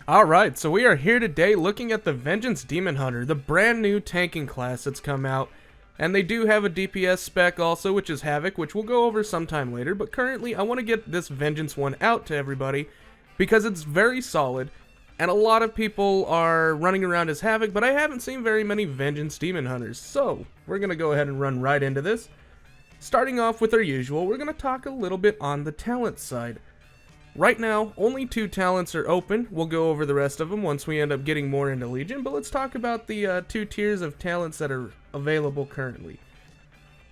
Alright, so we are here today looking at the Vengeance Demon Hunter, the brand new tanking class that's come out. And they do have a DPS spec also, which is Havoc, which we'll go over sometime later. But currently, I want to get this Vengeance one out to everybody because it's very solid. And a lot of people are running around as Havoc, but I haven't seen very many Vengeance Demon Hunters. So, we're going to go ahead and run right into this. Starting off with our usual, we're going to talk a little bit on the talent side. Right now, only 2 talents are open. We'll go over the rest of them once we end up getting more into Legion, but let's talk about the 2 tiers of talents that are available currently.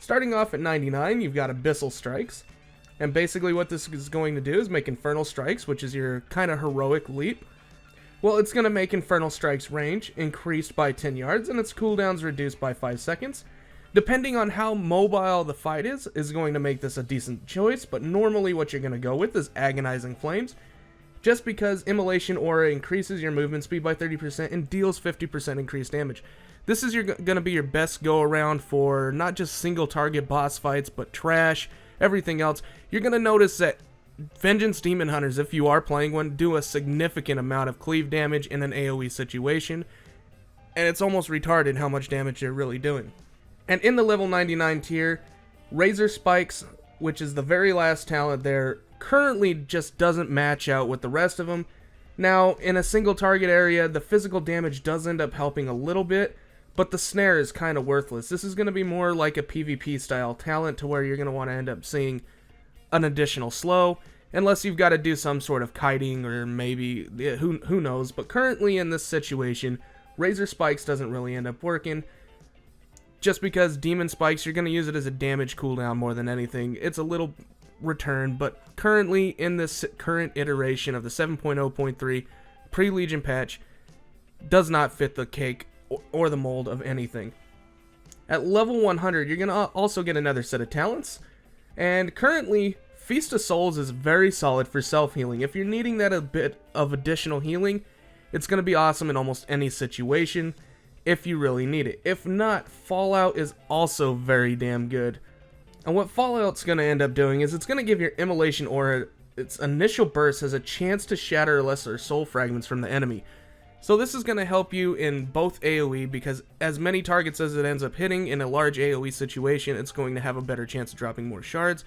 Starting off at 99, you've got Abyssal Strikes, and basically what this is going to do is make Infernal Strikes, which is your kind of heroic leap. Well, it's going to make Infernal Strikes range increased by 10 yards, and its cooldowns reduced by 5 seconds. Depending on how mobile the fight is going to make this a decent choice, but normally what you're going to go with is Agonizing Flames, just because Immolation Aura increases your movement speed by 30% and deals 50% increased damage. This is going to be your best go-around for not just single target boss fights, but trash, everything else. You're going to notice that Vengeance Demon Hunters, if you are playing one, do a significant amount of cleave damage in an AoE situation, and it's almost retarded how much damage they're really doing. And in the level 99 tier, Razor Spikes, which is the very last talent there, currently just doesn't match out with the rest of them. Now, in a single target area, the physical damage does end up helping a little bit, but the snare is kind of worthless. This is going to be more like a PvP style talent to where you're going to want to end up seeing an additional slow, unless you've got to do some sort of kiting or maybe, who knows. But currently in this situation, Razor Spikes doesn't really end up working. Just because Demon Spikes, you're going to use it as a damage cooldown more than anything. It's a little return, but currently in this current iteration of the 7.0.3 pre-Legion patch, does not fit the cake or the mold of anything. At level 100, you're going to also get another set of talents, and currently, Feast of Souls is very solid for self-healing. If you're needing that a bit of additional healing, it's going to be awesome in almost any situation, if you really need it. If not, Fallout is also very damn good. And what Fallout's going to end up doing is it's going to give your Immolation Aura, its initial burst has a chance to shatter lesser soul fragments from the enemy. So this is going to help you in both AoE, because as many targets as it ends up hitting in a large AoE situation, it's going to have a better chance of dropping more shards.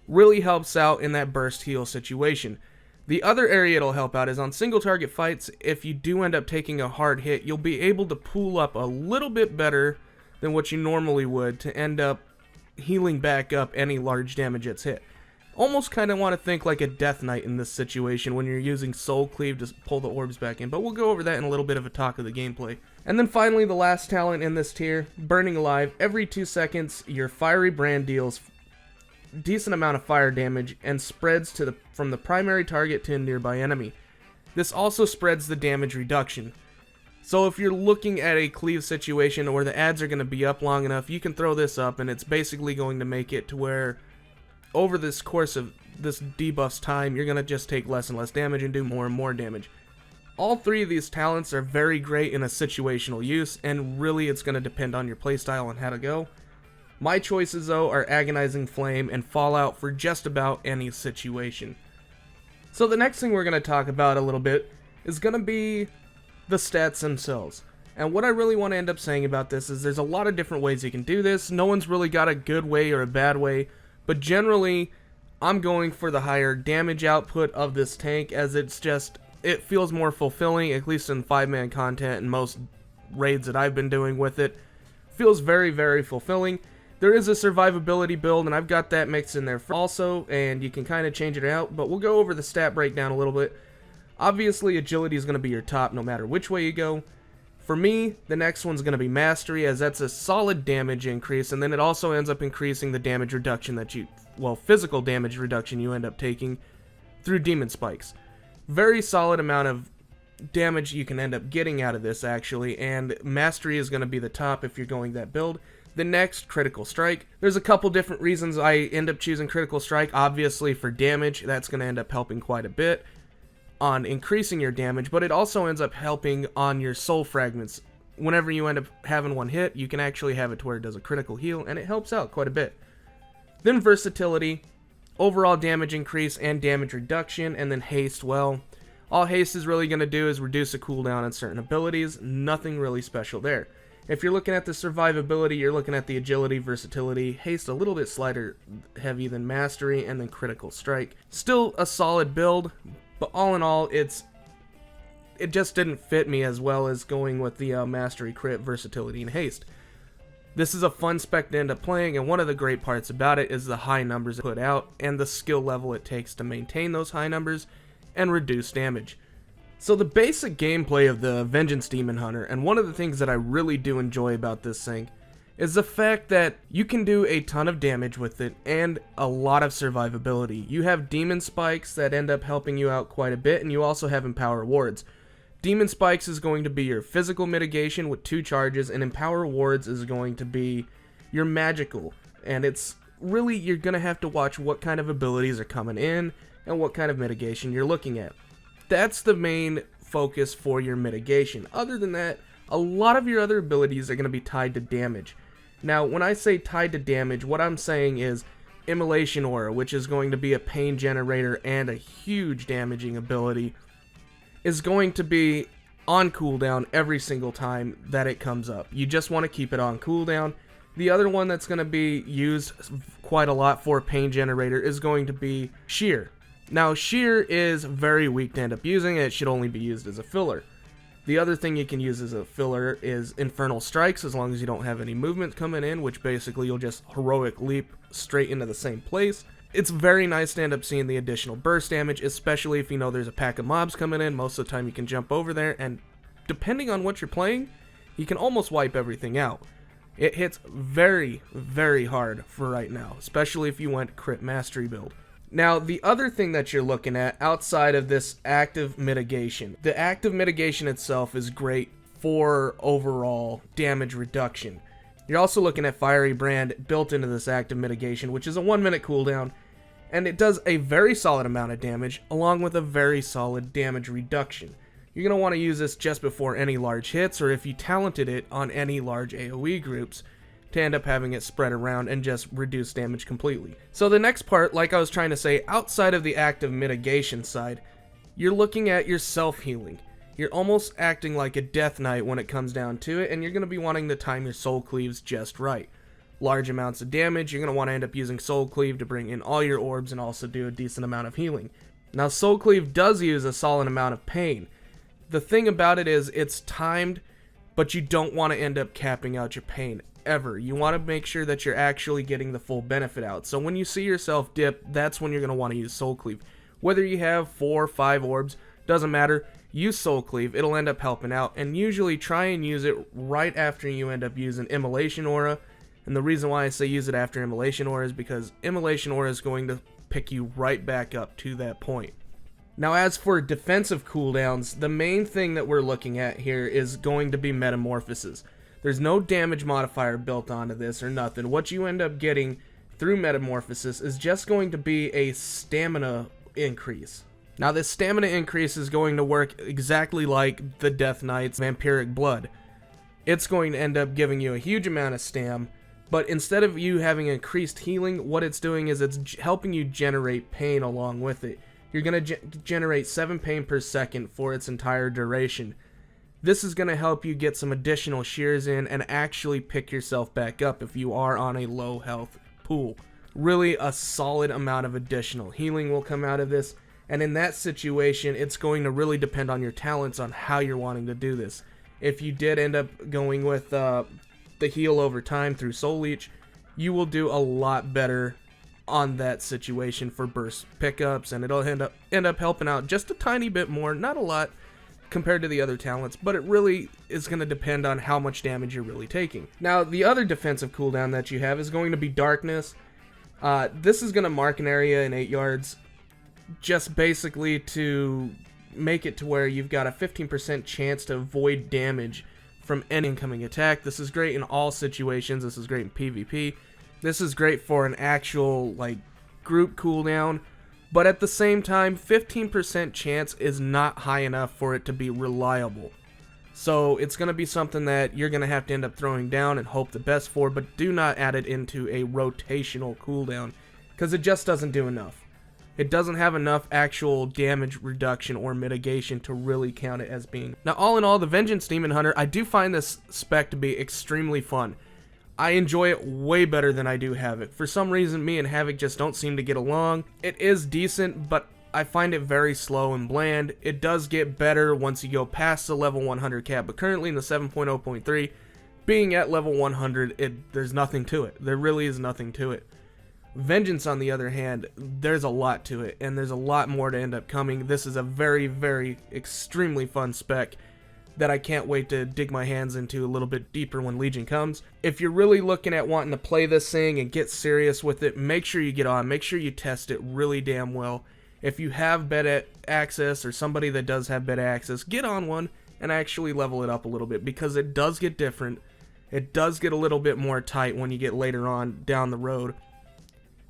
Really helps out in that burst heal situation. The other area it'll help out is on single target fights. If you do end up taking a hard hit, you'll be able to pool up a little bit better than what you normally would to end up healing back up any large damage it's hit. Almost kind of want to think like a Death Knight in this situation when you're using Soul Cleave to pull the orbs back in, but we'll go over that in a little bit of a talk of the gameplay. And then finally, the last talent in this tier, Burning Alive. Every 2 seconds, your Fiery Brand deals decent amount of fire damage and spreads to from the primary target to a nearby enemy. This also spreads the damage reduction. So if you're looking at a cleave situation where the ads are going to be up long enough, you can throw this up and it's basically going to make it to where over this course of this debuff's time, you're going to just take less and less damage and do more and more damage. All 3 of these talents are very great in a situational use, and really it's going to depend on your playstyle and how to go. My choices, though, are Agonizing Flame and Fallout for just about any situation. So the next thing we're going to talk about a little bit is going to be the stats themselves. And what I really want to end up saying about this is there's a lot of different ways you can do this. No one's really got a good way or a bad way, but generally, I'm going for the higher damage output of this tank, as it feels more fulfilling, at least in 5-man content and most raids that I've been doing with it. Feels very, very fulfilling. There is a survivability build, and I've got that mixed in there also, and you can kind of change it out, but we'll go over the stat breakdown a little bit. Obviously, agility is going to be your top no matter which way you go. For me, the next one's going to be mastery, as that's a solid damage increase, and then it also ends up increasing the damage reduction that physical damage reduction you end up taking through demon spikes. Very solid amount of damage you can end up getting out of this, actually, and mastery is going to be the top if you're going that build. The next, Critical Strike. There's a couple different reasons I end up choosing Critical Strike. Obviously, for damage, that's going to end up helping quite a bit on increasing your damage, but it also ends up helping on your soul fragments. Whenever you end up having one hit, you can actually have it to where it does a critical heal, and it helps out quite a bit. Then Versatility. overall damage increase and damage reduction, and then haste, well, All haste is really going to do is reduce a cooldown on certain abilities, nothing really special there. If you're looking at the survivability, you're looking at the agility, versatility, haste a little bit slider heavy than mastery, and then critical strike. Still a solid build, but all in all, it just didn't fit me as well as going with the mastery, crit, versatility, and haste. This is a fun spec to end up playing, and one of the great parts about it is the high numbers it put out and the skill level it takes to maintain those high numbers and reduce damage. So the basic gameplay of the Vengeance Demon Hunter, and one of the things that I really do enjoy about this thing, is the fact that you can do a ton of damage with it and a lot of survivability. You have demon spikes that end up helping you out quite a bit, and you also have empower wards. Demon spikes is going to be your physical mitigation with 2 charges, and empower wards is going to be your magical. And it's really, you're going to have to watch what kind of abilities are coming in and what kind of mitigation you're looking at. That's the main focus for your mitigation. Other than that, a lot of your other abilities are going to be tied to damage. Now, when I say tied to damage, what I'm saying is Immolation Aura, which is going to be a pain generator and a huge damaging ability, is going to be on cooldown every single time that it comes up. You just want to keep it on cooldown. The other one that's going to be used quite a lot for pain generator is going to be Shear. Now, Shear is very weak to end up using. It should only be used as a filler. The other thing you can use as a filler is Infernal Strikes, as long as you don't have any movement coming in, which basically you'll just heroic leap straight into the same place. It's very nice to end up seeing the additional burst damage, especially if you know there's a pack of mobs coming in. Most of the time you can jump over there, and depending on what you're playing, you can almost wipe everything out. It hits very, very hard for right now, especially if you went crit mastery build. Now, the other thing that you're looking at outside of this active mitigation, the active mitigation itself is great for overall damage reduction. You're also looking at Fiery Brand built into this active mitigation, which is a 1-minute cooldown, and it does a very solid amount of damage along with a very solid damage reduction. You're going to want to use this just before any large hits, or if you talented it on any large AoE groups, to end up having it spread around and just reduce damage completely. So the next part, like I was trying to say, outside of the active mitigation side, you're looking at your self-healing. You're almost acting like a Death Knight when it comes down to it, and you're going to be wanting to time your Soul Cleaves just right. Large amounts of damage, you're going to want to end up using Soul Cleave to bring in all your orbs and also do a decent amount of healing. Now, Soul Cleave does use a solid amount of pain. The thing about it is it's timed, but you don't want to end up capping out your pain ever. You want to make sure that you're actually getting the full benefit out. So when you see yourself dip, that's when you're going to want to use Soul Cleave. Whether you have 4 or 5 orbs, doesn't matter. Use Soul Cleave, it'll end up helping out, and usually try and use it right after you end up using Immolation Aura. And the reason why I say use it after Immolation Aura is because Immolation Aura is going to pick you right back up to that point. Now, as for defensive cooldowns, the main thing that we're looking at here is going to be Metamorphosis. There's no damage modifier built onto this or nothing. What you end up getting through Metamorphosis is just going to be a stamina increase. Now, this stamina increase is going to work exactly like the Death Knight's Vampiric Blood. It's going to end up giving you a huge amount of stam, but instead of you having increased healing, what it's doing is it's helping you generate pain along with it. You're going to generate 7 pain per second for its entire duration. This is going to help you get some additional shears in and actually pick yourself back up if you are on a low health pool. Really, a solid amount of additional healing will come out of this, and in that situation, it's going to really depend on your talents on how you're wanting to do this. If you did end up going with the heal over time through Soul Leech, you will do a lot better on that situation for burst pickups, and it'll end up helping out just a tiny bit more, not a lot compared to the other talents, but it really is going to depend on how much damage you're really taking. Now, the other defensive cooldown that you have is going to be Darkness. This is going to mark an area in 8 yards, just basically to make it to where you've got a 15% chance to avoid damage from any incoming attack. This is great in all situations. This is great in PvP. This is great for an actual group cooldown, but at the same time, 15% chance is not high enough for it to be reliable. So it's going to be something that you're going to have to end up throwing down and hope the best for, but do not add it into a rotational cooldown, because it just doesn't do enough. It doesn't have enough actual damage reduction or mitigation to really count it as being. Now, all in all, the Vengeance Demon Hunter, I do find this spec to be extremely fun. I enjoy it way better than I do Havoc. For some reason, me and Havoc just don't seem to get along. It is decent, but I find it very slow and bland. It does get better once you go past the level 100 cap, but currently in the 7.0.3, being at level 100, there's nothing to it. There really is nothing to it. Vengeance, on the other hand, there's a lot to it, and there's a lot more to end up coming. This is a very, very, extremely fun spec that I can't wait to dig my hands into a little bit deeper when Legion comes. If you're really looking at wanting to play this thing and get serious with it, make sure you get on. Make sure you test it really damn well. If you have beta access or somebody that does have beta access, get on one and actually level it up a little bit, because it does get different. It does get a little bit more tight when you get later on down the road.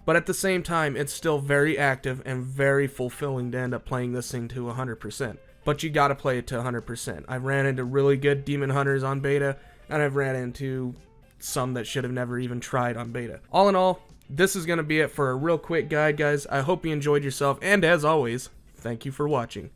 But at the same time, it's still very active and very fulfilling to end up playing this thing to 100%. But you gotta play it to 100%. I've ran into really good Demon Hunters on beta, and I've ran into some that should have never even tried on beta. All in all, this is gonna be it for a real quick guide, guys. I hope you enjoyed yourself, and as always, thank you for watching.